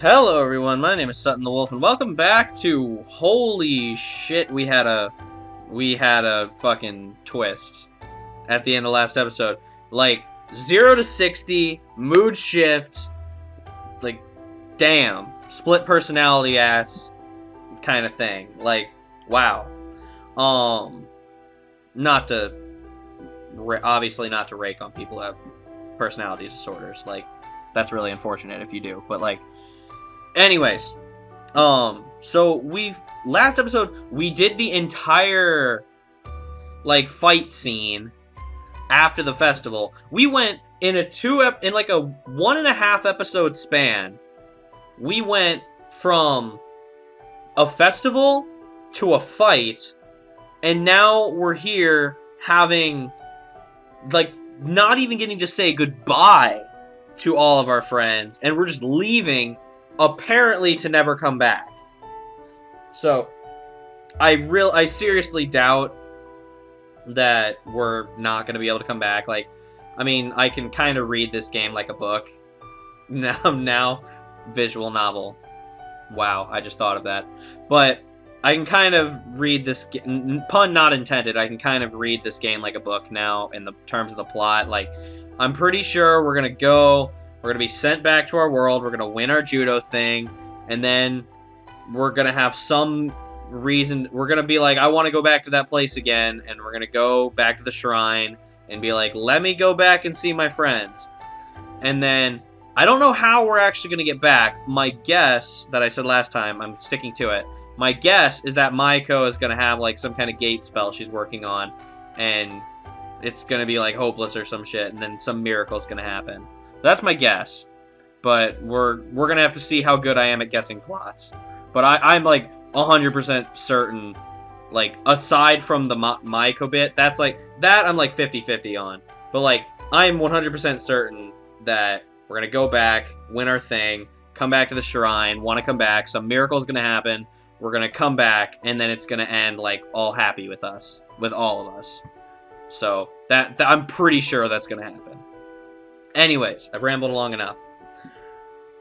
Hello everyone, my name is Sutton the Wolf, and welcome back to holy shit, we had a fucking twist at the end of last episode. Like 0 to 60, mood shift, like damn, split personality ass kind of thing. Like wow. Not to obviously not to rake on people who have personality disorders. Like that's really unfortunate if you do, but like anyways, so last episode, we did the entire, like, fight scene after the festival. We went in a 1.5 episode span. We went from a festival to a fight, and now we're here having, like, not even getting to say goodbye to all of our friends, and we're just leaving apparently to never come back. So I seriously doubt that we're not going to be able to come back. Like, I mean, I can kind of read this game like a book. Now visual novel. Wow, I just thought of that. But I can kind of read this, pun not intended, I can kind of read this game like a book now in the terms of the plot. Like, I'm pretty sure we're going to go, we're going to be sent back to our world, we're going to win our judo thing, and then we're going to have some reason, we're going to be like, I want to go back to that place again, and we're going to go back to the shrine and be like, let me go back and see my friends. And then, I don't know how we're actually going to get back. My guess, that I said last time, I'm sticking to it, my guess is that Maiko is going to have like some kind of gate spell she's working on, and it's going to be like hopeless or some shit, and then some miracle is going to happen. That's my guess. But we're going to have to see how good I am at guessing plots. But I'm like 100% certain, like, aside from the Maiko bit, that's like, that I'm like 50-50 on. But like, I'm 100% certain that we're going to go back, win our thing, come back to the shrine, want to come back, some miracle is going to happen, we're going to come back, and then it's going to end like all happy with us, with all of us. So, that I'm pretty sure that's going to happen. Anyways, I've rambled long enough.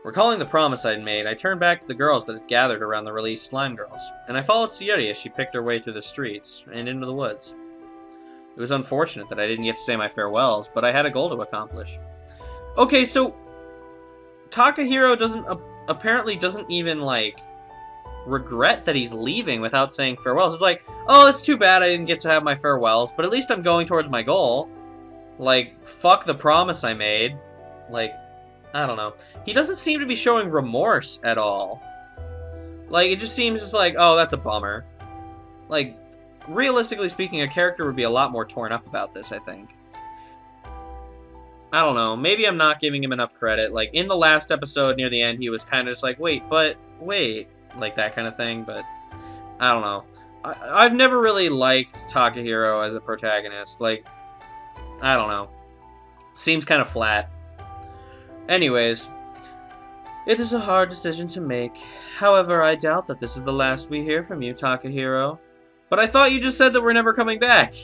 Recalling the promise I'd made, I turned back to the girls that had gathered around the released slime girls, and I followed Sayuri as she picked her way through the streets and into the woods. It was unfortunate that I didn't get to say my farewells, but I had a goal to accomplish. Okay, so Takahiro apparently doesn't even, like, regret that he's leaving without saying farewells. It's like, oh, it's too bad I didn't get to have my farewells, but at least I'm going towards my goal. Like, fuck the promise I made. Like, I don't know. He doesn't seem to be showing remorse at all. Like, it just seems just like, oh, that's a bummer. Like, realistically speaking, a character would be a lot more torn up about this, I think. I don't know. Maybe I'm not giving him enough credit. Like, in the last episode, near the end, he was kind of just like, wait. Like, that kind of thing, but I don't know. I've never really liked Takahiro as a protagonist. Like, I don't know. Seems kind of flat. Anyways, it is a hard decision to make. However, I doubt that this is the last we hear from you, Takahiro. But I thought you just said that we're never coming back.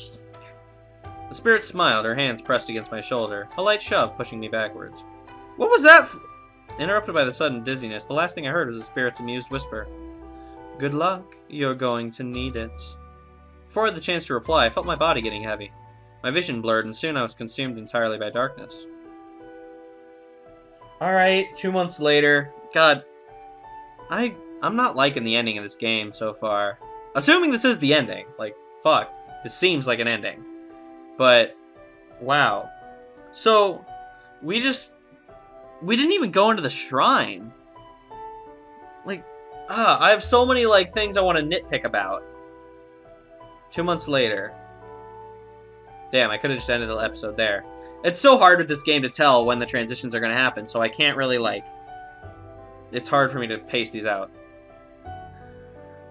The spirit smiled, her hands pressed against my shoulder, a light shove pushing me backwards. What was that? Interrupted by the sudden dizziness, the last thing I heard was the spirit's amused whisper. Good luck. You're going to need it. Before I had the chance to reply, I felt my body getting heavy. My vision blurred, and soon I was consumed entirely by darkness. Alright, 2 months later. God, I'm not liking the ending of this game so far. Assuming this is the ending. Like, fuck. This seems like an ending. But, wow. So, we didn't even go into the shrine. Like, I have so many, like, things I want to nitpick about. 2 months later. Damn, I could have just ended the episode there. It's so hard with this game to tell when the transitions are going to happen, so I can't really, like... It's hard for me to pace these out.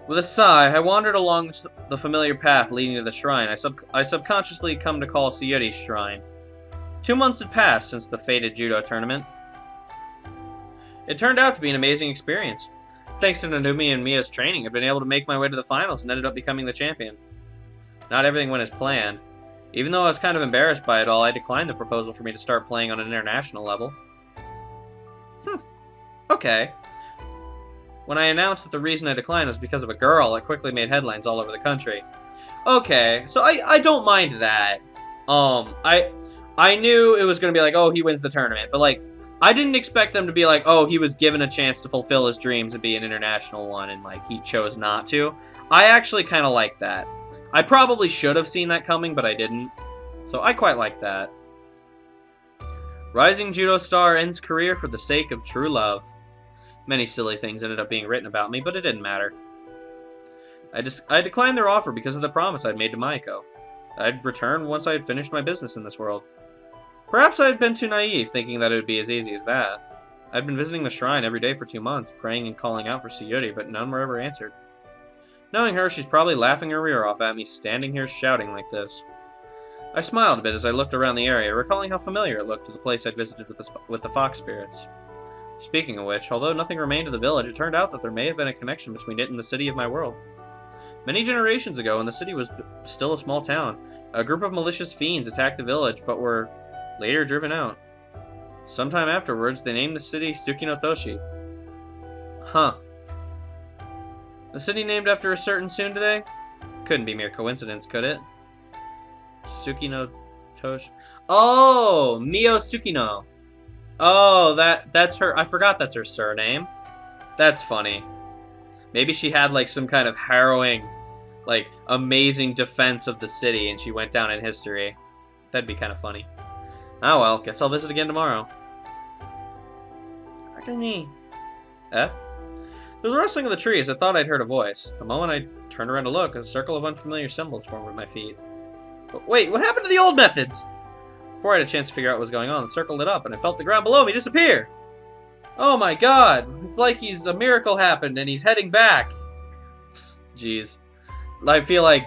With a sigh, I wandered along the familiar path leading to the shrine. I subconsciously come to call Sayuri's shrine. 2 months had passed since the fated judo tournament. It turned out to be an amazing experience. Thanks to Nanumi and Mia's training, I've been able to make my way to the finals and ended up becoming the champion. Not everything went as planned. Even though I was kind of embarrassed by it all, I declined the proposal for me to start playing on an international level. Okay. When I announced that the reason I declined was because of a girl, it quickly made headlines all over the country. Okay, so I don't mind that. I knew it was going to be like, oh, he wins the tournament, but like, I didn't expect them to be like, oh, he was given a chance to fulfill his dreams and be an international one, and like, he chose not to. I actually kind of like that. I probably should have seen that coming, but I didn't. So I quite like that. Rising judo star ends career for the sake of true love. Many silly things ended up being written about me, but it didn't matter. I declined their offer because of the promise I'd made to Maiko. I'd return once I had finished my business in this world. Perhaps I had been too naive, thinking that it would be as easy as that. I'd been visiting the shrine every day for 2 months, praying and calling out for Sayuri, but none were ever answered. Knowing her, she's probably laughing her rear off at me, standing here shouting like this. I smiled a bit as I looked around the area, recalling how familiar it looked to the place I'd visited with the fox spirits. Speaking of which, although nothing remained of the village, it turned out that there may have been a connection between it and the city of my world. Many generations ago, when the city was still a small town, a group of malicious fiends attacked the village, but were later driven out. Sometime afterwards, they named the city Tsukinotoshi. Huh. The city named after a certain tsundere? Couldn't be mere coincidence, could it? Tsukinotoshi. Oh! Mio Tsukino. Oh, that's her. I forgot that's her surname. That's funny. Maybe she had, like, some kind of harrowing, like, amazing defense of the city, and she went down in history. That'd be kind of funny. Oh well, guess I'll visit again tomorrow. Through the rustling of the trees, I thought I'd heard a voice. The moment I turned around to look, a circle of unfamiliar symbols formed at my feet. But wait, what happened to the old methods? Before I had a chance to figure out what was going on, the circle lit up, and I felt the ground below me disappear. Oh my god, it's like a miracle happened, and he's heading back. Jeez. I feel like,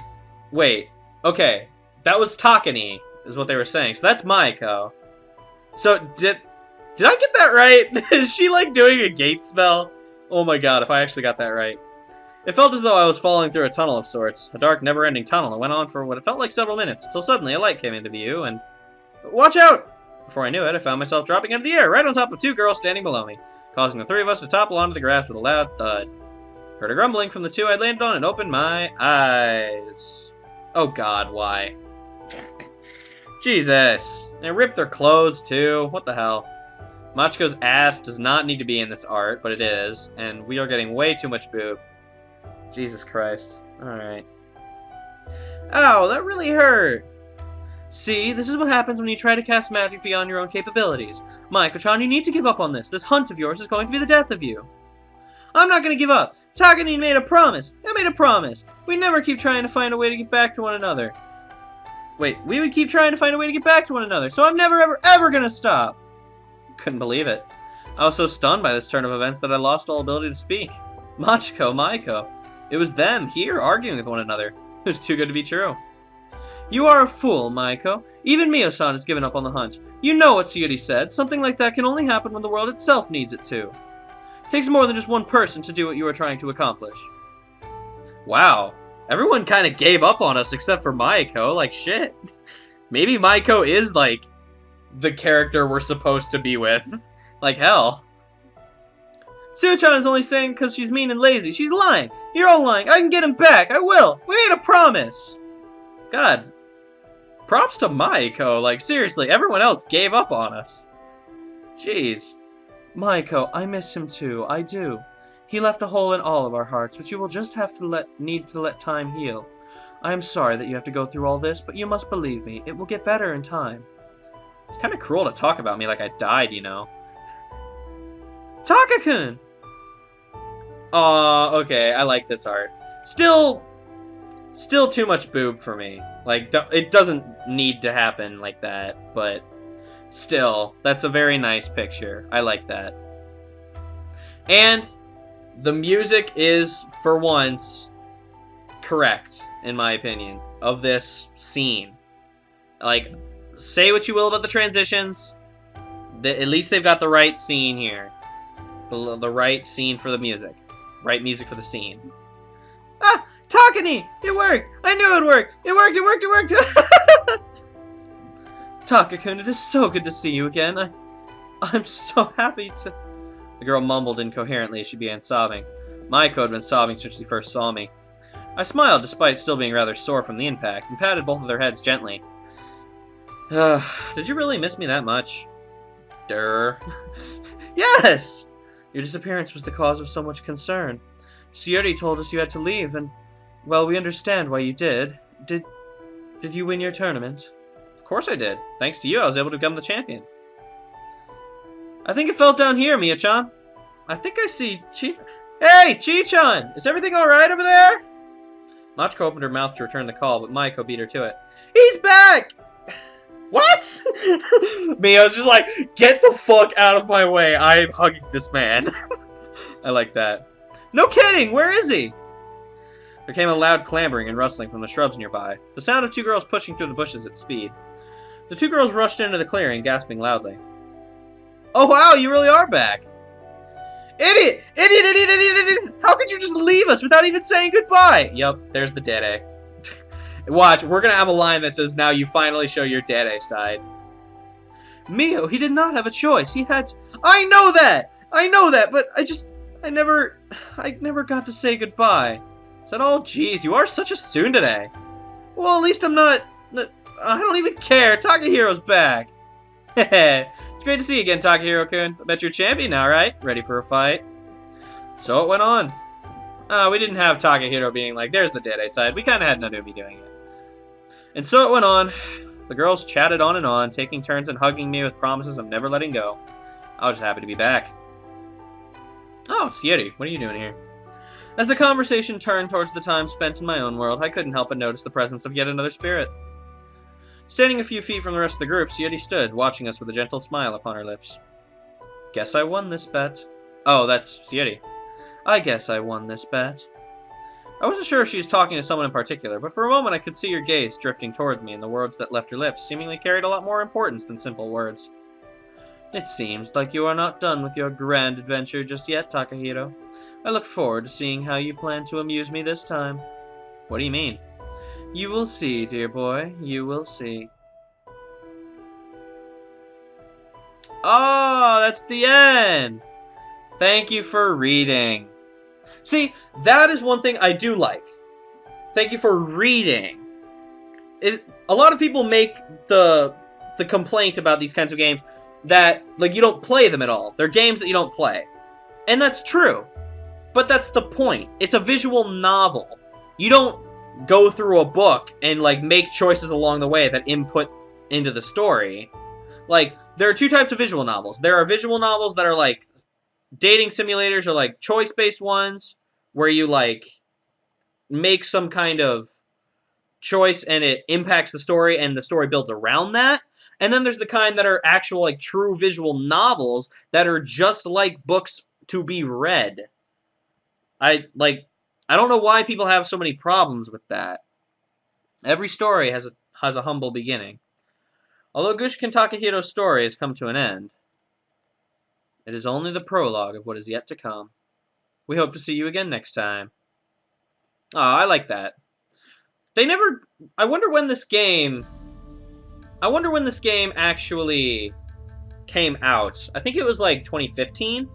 wait, okay, that was Takani, is what they were saying, so that's Maiko. So, did I get that right? Is she, like, doing a gate spell? Oh my god, if I actually got that right. It felt as though I was falling through a tunnel of sorts, a dark, never-ending tunnel that went on for what it felt like several minutes, until suddenly a light came into view, and... Watch out! Before I knew it, I found myself dropping into the air, right on top of 2 girls standing below me, causing the 3 of us to topple onto the grass with a loud thud. Heard a grumbling from the 2 I'd landed on and opened my eyes. Oh god, why? Jesus. They ripped their clothes, too. What the hell? Machiko's ass does not need to be in this art, but it is, and we are getting way too much boob. Jesus Christ. Alright. Ow, that really hurt! See, this is what happens when you try to cast magic beyond your own capabilities. Maiko-chan, you need to give up on this. This hunt of yours is going to be the death of you. I'm not going to give up. Takani made a promise. I made a promise. We'd never keep trying to find a way to get back to one another. Wait, we would keep trying to find a way to get back to one another, so I'm never, ever, ever going to stop. Couldn't believe it. I was so stunned by this turn of events that I lost all ability to speak. Machiko, Maiko. It was them, here, arguing with one another. It was too good to be true. You are a fool, Maiko. Even Mio-san has given up on the hunt. You know what Sayuri said. Something like that can only happen when the world itself needs it to. It takes more than just one person to do what you are trying to accomplish. Wow. Everyone kind of gave up on us except for Maiko. Like, shit. Maybe Maiko is, like, the character we're supposed to be with. Like, hell. Sue-chan is only saying because she's mean and lazy. She's lying. You're all lying. I can get him back. I will. We made a promise. God. Props to Maiko. Like, seriously, everyone else gave up on us. Jeez. Maiko, I miss him too. I do. He left a hole in all of our hearts, which you will just have to need to let time heal. I am sorry that you have to go through all this, but you must believe me. It will get better in time. It's kind of cruel to talk about me like I died, you know. Taka-kun! Aw, okay, I like this art. Still too much boob for me. Like, it doesn't need to happen like that, but still, that's a very nice picture. I like that. And the music is, for once, correct, in my opinion, of this scene. Like, say what you will about the transitions, at least they've got the right scene here. The right scene for the music. Right music for the scene. Ah! Takani! It worked! I knew it would work! It worked! It worked! It worked! Taka-kun, it is so good to see you again. I'm so happy to... The girl mumbled incoherently as she began sobbing. Maiko had been sobbing since she first saw me. I smiled despite still being rather sore from the impact, and patted both of their heads gently. Did you really miss me that much? Durr. Yes! Your disappearance was the cause of so much concern. Sayori told us you had to leave, and, well, we understand why you did. Did you win your tournament? Of course I did. Thanks to you, I was able to become the champion. I think it fell down here, Mia-chan. I think I see Chi... Hey, Chi-chan! Is everything alright over there? Machiko opened her mouth to return the call, but Maiko beat her to it. He's back! What? Mia was just like, get the fuck out of my way. I'm hugging this man. I like that. No kidding! Where is he? There came a loud clambering and rustling from the shrubs nearby. The sound of two girls pushing through the bushes at speed. The two girls rushed into the clearing, gasping loudly. Oh wow, you really are back! Idiot! Idiot, idiot, idiot, idiot! How could you just leave us without even saying goodbye? Yup, there's the dede. Watch, we're gonna have a line that says, now you finally show your dede side. Mio, he did not have a choice. He had to... I know that! I know that, but I never got to say goodbye. Said, oh jeez, you are such a tsundere. Well, at least I'm not... I don't even care. Takahiro's back. Heh. It's great to see you again, Takahiro-kun. I bet you're champion now, right? Ready for a fight? So it went on. We didn't have Takahiro being like, there's the dede side. We kind of had Nanumi doing it. And so it went on. The girls chatted on and on, taking turns and hugging me with promises of never letting go. I was just happy to be back. Oh, Sayori, what are you doing here? As the conversation turned towards the time spent in my own world, I couldn't help but notice the presence of yet another spirit. Standing a few feet from the rest of the group, Sayori stood, watching us with a gentle smile upon her lips. Guess I won this bet. Oh, that's Sayori. I guess I won this bet. I wasn't sure if she was talking to someone in particular, but for a moment I could see her gaze drifting towards me, and the words that left her lips seemingly carried a lot more importance than simple words. It seems like you are not done with your grand adventure just yet, Takahiro. I look forward to seeing how you plan to amuse me this time. What do you mean? You will see, dear boy. You will see. Oh, that's the end! Thank you for reading. See, that is one thing I do like. Thank you for reading. A lot of people make the complaint about these kinds of games that, like, you don't play them at all. They're games that you don't play. And that's true. But that's the point. It's a visual novel. You don't go through a book and, like, make choices along the way that input into the story. Like, there are two types of visual novels. There are visual novels that are, like, dating simulators, or, like, choice-based ones where you, like, make some kind of choice and it impacts the story and the story builds around that. And then there's the kind that are actual, like, true visual novels that are just like books to be read. I don't know why people have so many problems with that. Every story has a humble beginning. Although Gushiken Takahiro's story has come to an end, it is only the prologue of what is yet to come. We hope to see you again next time. Oh, I like that. They never... I wonder when this game actually came out. I think it was like 2015?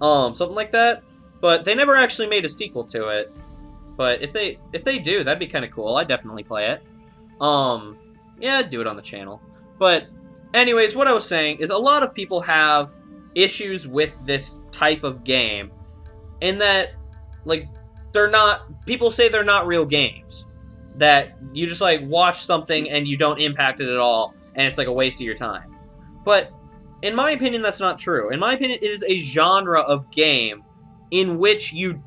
Something like that. But they never actually made a sequel to it. But if they do, that'd be kind of cool. I'd definitely play it. Yeah, I'd do it on the channel. But anyways, what I was saying is a lot of people have issues with this type of game. In that, like, people say they're not real games. That you just, like, watch something and you don't impact it at all, and it's, like, a waste of your time. But, in my opinion, that's not true. In my opinion, it is a genre of game in which you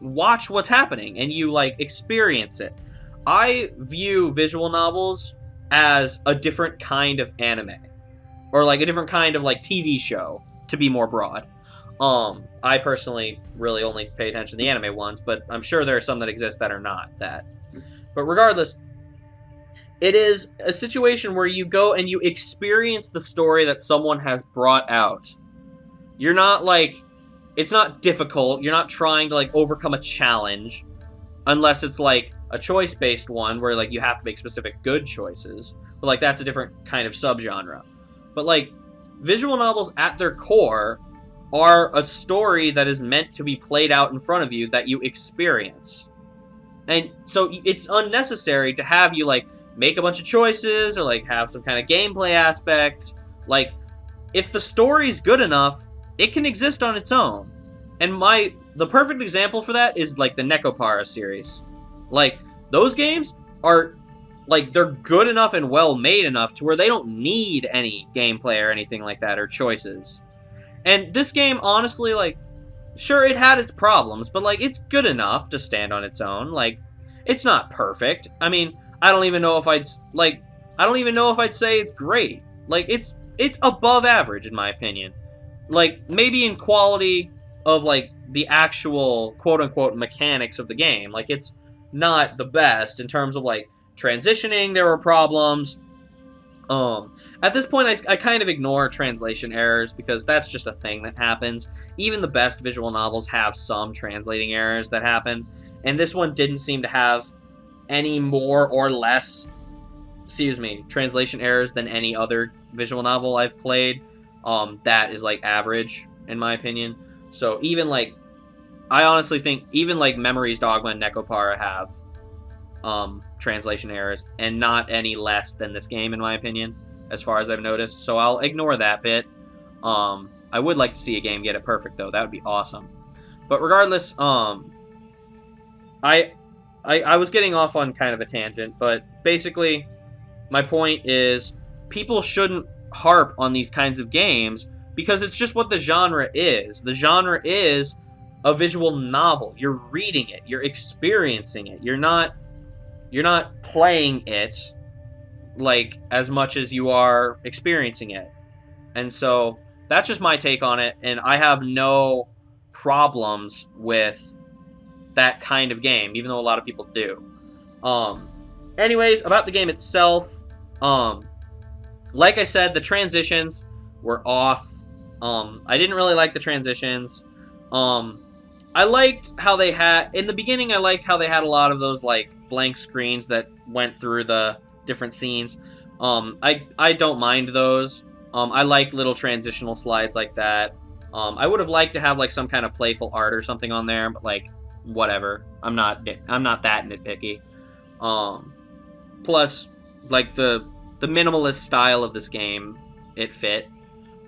watch what's happening, and you, like, experience it. I view visual novels as a different kind of anime. Or, like, a different kind of, like, TV show, to be more broad. I personally really only pay attention to the anime ones, but I'm sure there are some that exist that are not that. But regardless, it is a situation where you go and you experience the story that someone has brought out. You're not, like... It's not difficult. You're not trying to, like, overcome a challenge. Unless it's, like, a choice-based one where, like, you have to make specific good choices. But, like, that's a different kind of subgenre. But, like, visual novels at their core are a story that is meant to be played out in front of you that you experience. And so it's unnecessary to have you, like, make a bunch of choices or, like, have some kind of gameplay aspect. Like, if the story's good enough, it can exist on its own. And the perfect example for that is, like, the Nekopara series. Like, those games are, like, they're good enough and well made enough to where they don't need any gameplay or anything like that, or choices. And this game, honestly, like, sure, it had its problems, but, like, it's good enough to stand on its own. Like, it's not perfect. I mean, I don't even know if I'd say it's great. Like, it's above average, in my opinion. Like, maybe in quality of, like, the actual quote-unquote mechanics of the game. Like, it's not the best in terms of, like, transitioning. There were problems. At this point, I kind of ignore translation errors because that's just a thing that happens. Even the best visual novels have some translating errors that happen, and this one didn't seem to have any more or less, translation errors than any other visual novel I've played. That is, like, average, in my opinion. So even, like, I honestly think even, like, Memories, Dogma, and Nekopara have translation errors, and not any less than this game, in my opinion, as far as I've noticed. So I'll ignore that bit. I would like to see a game get it perfect, though. That would be awesome. But regardless, I was getting off on kind of a tangent, but basically, my point is, people shouldn't harp on these kinds of games because it's just what the genre is. The genre is a visual novel. You're reading it. You're experiencing it. You're not playing it, like, as much as you are experiencing it. And so that's just my take on it, and I have no problems with that kind of game, even though a lot of people do. Anyways, about the game itself, like I said, the transitions were off. I didn't really like the transitions. I liked how they had, in the beginning, I liked how they had a lot of those, like, blank screens that went through the different scenes. I don't mind those. I like little transitional slides like that. I would have liked to have, like, some kind of playful art or something on there, but, like, whatever. I'm not that nitpicky. Plus, like, the minimalist style of this game, it fit.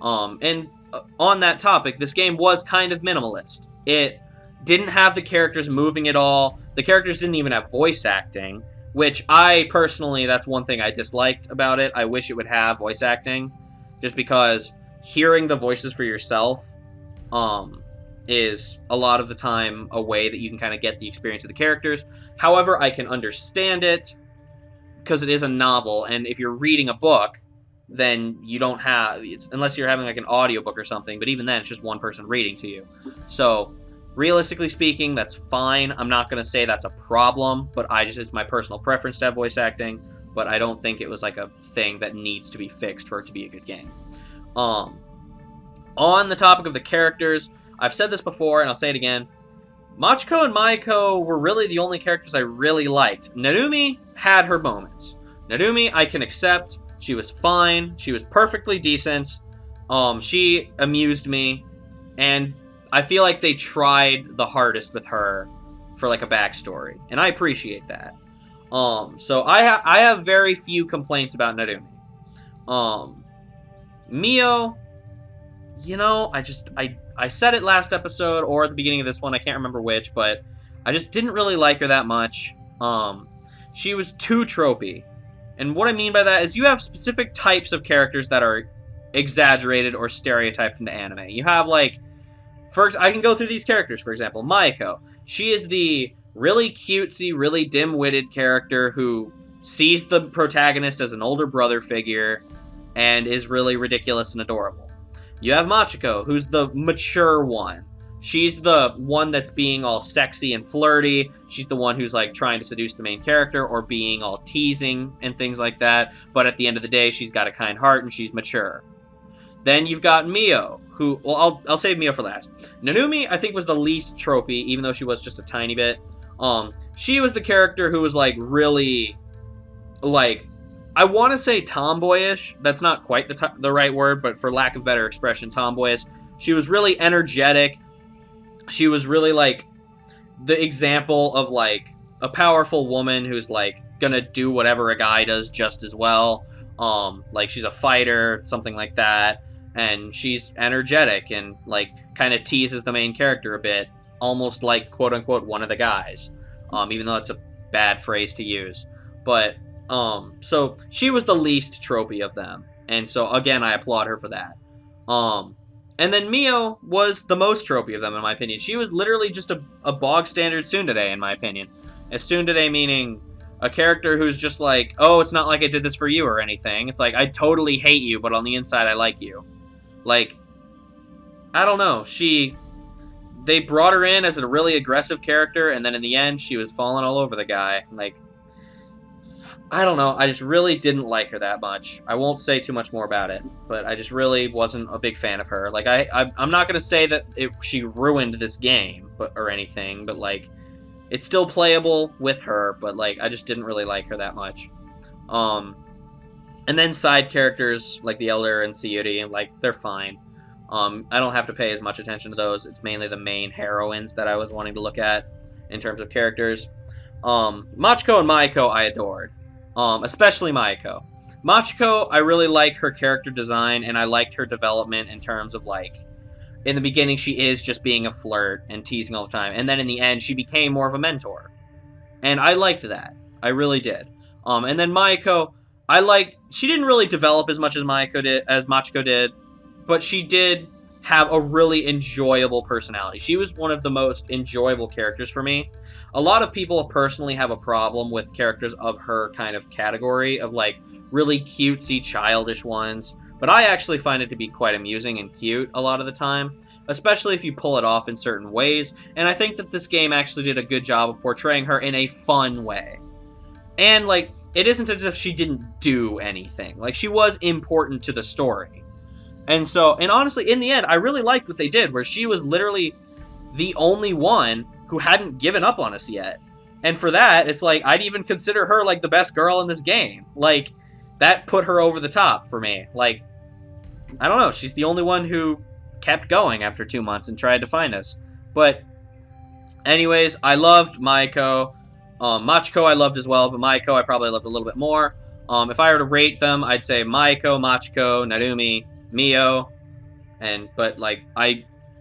And on that topic, this game was kind of minimalist. It didn't have the characters moving at all. The characters didn't even have voice acting, which I personally, that's one thing I disliked about it. I wish it would have voice acting, just because hearing the voices for yourself is a lot of the time a way that you can kind of get the experience of the characters. However, I can understand it because it is a novel, and if you're reading a book, then you don't have, unless you're having, like, an audiobook or something, but even then, it's just one person reading to you. So, realistically speaking, that's fine. I'm not going to say that's a problem, but it's my personal preference to have voice acting, but I don't think it was, like, a thing that needs to be fixed for it to be a good game. On the topic of the characters, I've said this before, and I'll say it again. Machiko and Maiko were really the only characters I really liked. Narumi had her moments. Narumi, I can accept. She was fine. She was perfectly decent. She amused me. And I feel like they tried the hardest with her for, like, a backstory. And I appreciate that. So I have very few complaints about Narumi. Mio, you know, I said it last episode or at the beginning of this one, I can't remember which, but I just didn't really like her that much. She was too tropey. And what I mean by that is you have specific types of characters that are exaggerated or stereotyped into anime. You have, like, first, I can go through these characters, for example. Maiko. She is the really cutesy, really dim-witted character who sees the protagonist as an older brother figure and is really ridiculous and adorable. You have Machiko, who's the mature one. She's the one that's being all sexy and flirty. She's the one who's, like, trying to seduce the main character or being all teasing and things like that. But at the end of the day, she's got a kind heart and she's mature. Then you've got Mio, who, well, I'll save Mio for last. Nanumi, I think, was the least tropey, even though she was just a tiny bit. She was the character who was, like, really, like, I want to say tomboyish. That's not quite the right word, but for lack of better expression, tomboyish. She was really energetic. She was really, like, the example of, like, a powerful woman who's, like, gonna do whatever a guy does just as well. Like, she's a fighter, something like that. And she's energetic and, like, kind of teases the main character a bit. Almost like, quote-unquote, one of the guys. Even though it's a bad phrase to use. But, so she was the least tropey of them. And so, again, I applaud her for that. And then Mio was the most tropey of them, in my opinion. She was literally just a bog-standard tsundere, in my opinion. A tsundere meaning a character who's just like, oh, it's not like I did this for you or anything. It's like, I totally hate you, but on the inside, I like you. Like, I don't know. They brought her in as a really aggressive character, and then in the end, she was falling all over the guy. Like, I don't know. I just really didn't like her that much. I won't say too much more about it, but I just really wasn't a big fan of her. Like, I'm not going to say that she ruined this game or anything, but, like, it's still playable with her, but, like, I just didn't really like her that much. And then side characters, like the Elder and Sayuri, like, they're fine. I don't have to pay as much attention to those. It's mainly the main heroines that I was wanting to look at in terms of characters. Machiko and Maiko I adored. Especially Maiko. Machiko, I really like her character design, and I liked her development in terms of, like, in the beginning, she is just being a flirt and teasing all the time, and then in the end, she became more of a mentor. And I liked that. I really did. And then Maiko, she didn't really develop as much as Machiko did, but she did have a really enjoyable personality. She was one of the most enjoyable characters for me. A lot of people personally have a problem with characters of her kind of category, of, like, really cutesy, childish ones. But I actually find it to be quite amusing and cute a lot of the time, especially if you pull it off in certain ways. And I think that this game actually did a good job of portraying her in a fun way. And, like, it isn't as if she didn't do anything. Like, she was important to the story. And honestly, in the end, I really liked what they did, where she was literally the only one who hadn't given up on us yet. And for that, it's like, I'd even consider her, like, the best girl in this game. Like, that put her over the top for me. Like, I don't know, she's the only one who kept going after 2 months and tried to find us. But, anyways, I loved Maiko. Machiko I loved as well, but Maiko I probably loved a little bit more. If I were to rate them, I'd say Maiko, Machiko, Narumi, Mio, but, like,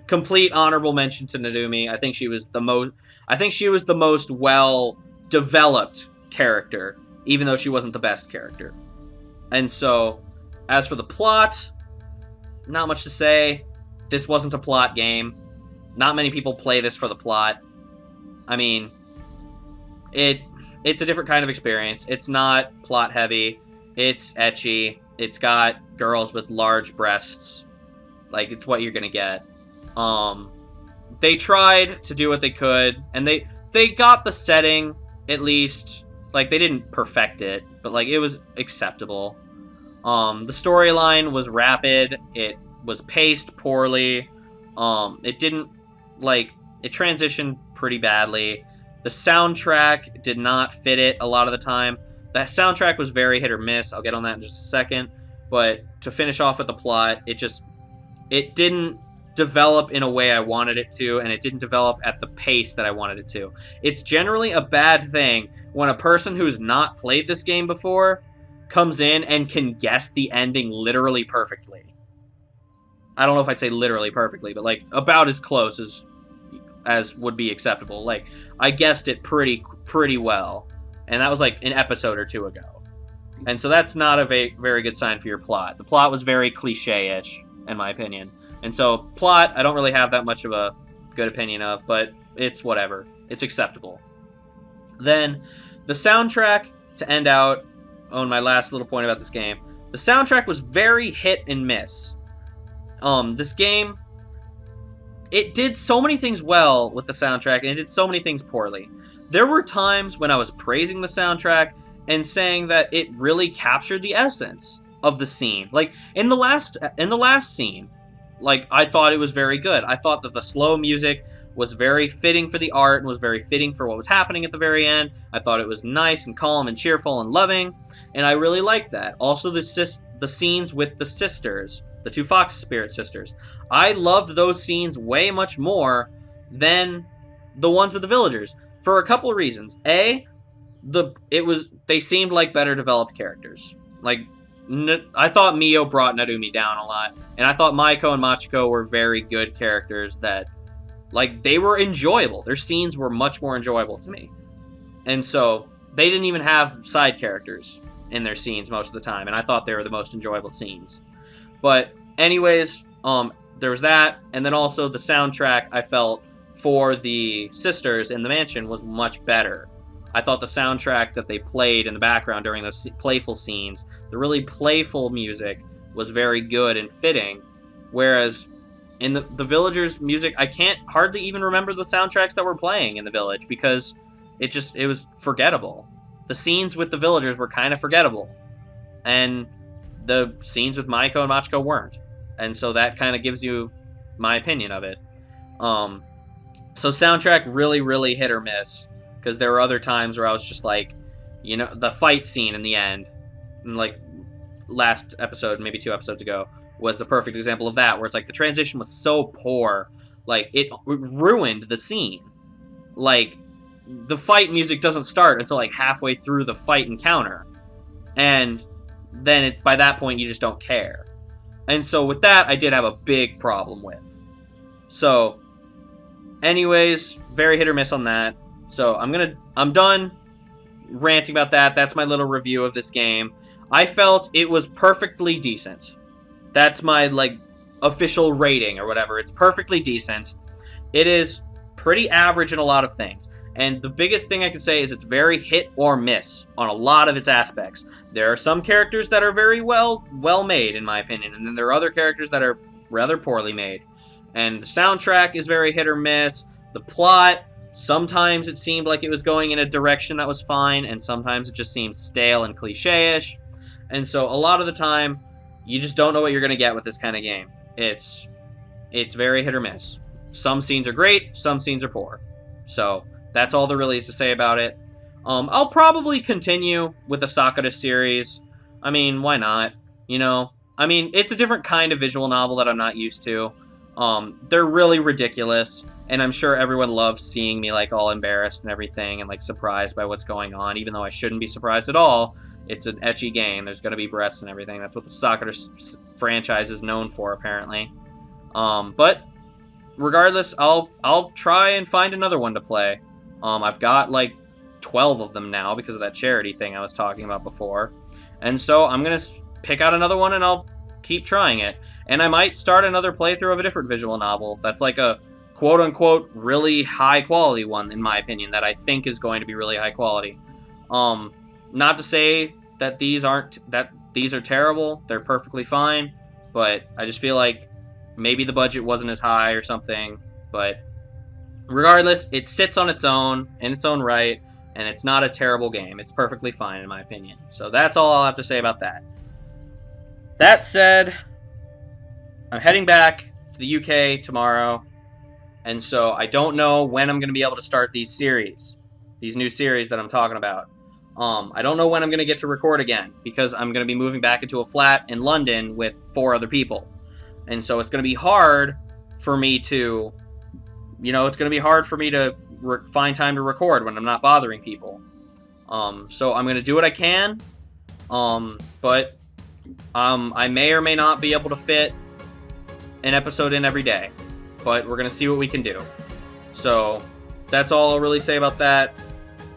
complete honorable mention to Narumi. I think she was the most well-developed character, even though she wasn't the best character. And so, as for the plot, not much to say. This wasn't a plot game. Not many people play this for the plot. I mean, it's a different kind of experience. It's not plot-heavy. It's ecchi. It's got girls with large breasts. Like, it's what you're gonna get. They tried to do what they could, and they got the setting, at least. Like, they didn't perfect it, but, like, it was acceptable. The storyline was rapid. It was paced poorly. It didn't, like, it transitioned pretty badly. The soundtrack did not fit it a lot of the time. The soundtrack was very hit or miss. I'll get on that in just a second. But to finish off with the plot, it didn't develop in a way I wanted it to, and it didn't develop at the pace that I wanted it to. It's generally a bad thing when a person who's not played this game before comes in and can guess the ending literally perfectly. I don't know if I'd say literally perfectly, but, like, about as close as would be acceptable. Like, I guessed it pretty well, and that was, like, an episode or two ago. And so that's not a very good sign for your plot. The plot was very cliche-ish, in my opinion. And so, plot, I don't really have that much of a good opinion of, but it's whatever. It's acceptable. Then, the soundtrack, to end out on my last little point about this game, the soundtrack was very hit and miss. This game, it did so many things well with the soundtrack, and it did so many things poorly. There were times when I was praising the soundtrack and saying that it really captured the essence of the scene. Like, in the last scene, like, I thought it was very good. I thought that the slow music was very fitting for the art and was very fitting for what was happening at the very end. I thought it was nice and calm and cheerful and loving, and I really liked that. Also, the scenes with the sisters, the two fox spirit sisters. I loved those scenes way much more than the ones with the villagers for a couple of reasons. They seemed like better developed characters. Like, I thought Mio brought Narumi down a lot, and I thought Maiko and Machiko were very good characters that, like, they were enjoyable. Their scenes were much more enjoyable to me. And so, they didn't even have side characters in their scenes most of the time, and I thought they were the most enjoyable scenes. But anyways, there was that, and then also the soundtrack I felt for the sisters in the mansion was much better. I thought the soundtrack that they played in the background during those playful scenes, the really playful music, was very good and fitting, whereas in the villagers' music, I can't hardly even remember the soundtracks that were playing in the village because it was forgettable. The scenes with the villagers were kind of forgettable, and the scenes with Maiko and Machiko weren't. And so that kind of gives you my opinion of it. So soundtrack really, really hit or miss, because there were other times where I was just like, the fight scene in the end, like last episode, maybe 2 episodes ago, was the perfect example of that, where it's like the transition was so poor, like it ruined the scene. Like, the fight music doesn't start until like halfway through the fight encounter, and then by that point you just don't care. And so with that, I did have a big problem with. So anyways, very hit or miss on that. So I'm done ranting about that. That's my little review of this game. I felt it was perfectly decent. That's my like official rating or whatever. It's perfectly decent. It is pretty average in a lot of things. And the biggest thing I could say is it's very hit or miss on a lot of its aspects. There are some characters that are very well made, in my opinion, and then there are other characters that are rather poorly made. And the soundtrack is very hit or miss. The plot, sometimes it seemed like it was going in a direction that was fine, and sometimes it just seems stale and cliche-ish. And so a lot of the time, you just don't know what you're going to get with this kind of game. It's very hit or miss. Some scenes are great, some scenes are poor. So that's all there really is to say about it. I'll probably continue with the Sakura series. I mean, why not? I mean, it's a different kind of visual novel that I'm not used to. They're really ridiculous, and I'm sure everyone loves seeing me like all embarrassed and everything and like surprised by what's going on, even though I shouldn't be surprised at all. It's an ecchi game. There's going to be breasts and everything. That's what the Sakura franchise is known for, apparently. But regardless, I'll try and find another one to play. I've got like 12 of them now because of that charity thing I was talking about before. And so I'm going to pick out another one and I'll keep trying it. And I might start another playthrough of a different visual novel that's like a quote-unquote really high-quality one, in my opinion, that I think is going to be really high quality. Not to say that these are terrible. They're perfectly fine. But I just feel like maybe the budget wasn't as high or something. But regardless, it sits on its own, in its own right, and it's not a terrible game. It's perfectly fine, in my opinion. So that's all I'll have to say about that. That said, I'm heading back to the UK tomorrow, and so I don't know when I'm going to be able to start these new series that I'm talking about. I don't know when I'm going to get to record again, because I'm going to be moving back into a flat in London with 4 other people. And so it's going to be hard for me to, find time to record when I'm not bothering people. So I'm going to do what I can, but I may or may not be able to fit an episode in every day, but we're going to see what we can do. So that's all I'll really say about that.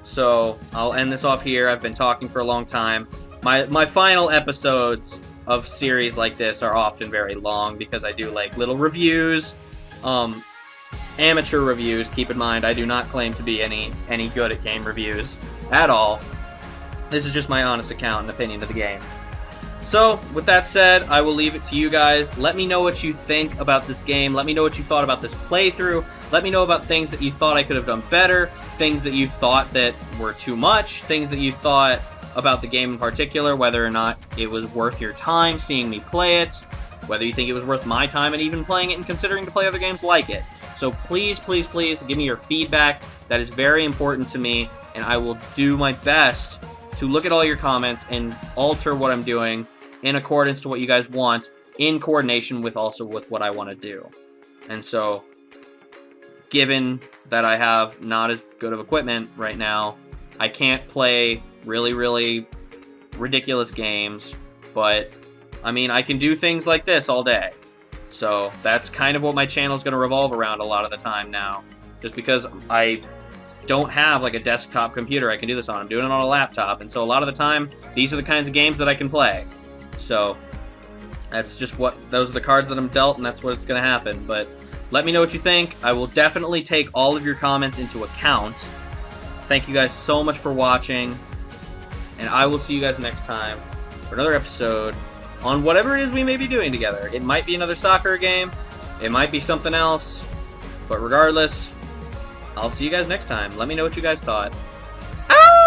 So I'll end this off here. I've been talking for a long time. My final episodes of series like this are often very long because I do like little reviews, amateur reviews. Keep in mind, I do not claim to be any good at game reviews at all. This is just my honest account and opinion of the game. So, with that said, I will leave it to you guys. Let me know what you think about this game. Let me know what you thought about this playthrough. Let me know about things that you thought I could have done better, things that you thought that were too much, things that you thought about the game in particular, whether or not it was worth your time seeing me play it, whether you think it was worth my time and even playing it and considering to play other games like it. So please, please, please give me your feedback. That is very important to me, and I will do my best to look at all your comments and alter what I'm doing in accordance to what you guys want, in coordination with also with what I want to do. And so, given that I have not as good of equipment right now, I can't play really, really ridiculous games, but I mean, I can do things like this all day. So that's kind of what my channel is going to revolve around a lot of the time now, just because I don't have like a desktop computer I can do this on. I'm doing it on a laptop, and so a lot of the time, these are the kinds of games that I can play. So that's just those are the cards that I'm dealt, and that's what's going to happen. But let me know what you think. I will definitely take all of your comments into account. Thank you guys so much for watching, and I will see you guys next time for another episode on whatever it is we may be doing together. It might be another soccer game, it might be something else, but regardless, I'll see you guys next time. Let me know what you guys thought. Ah!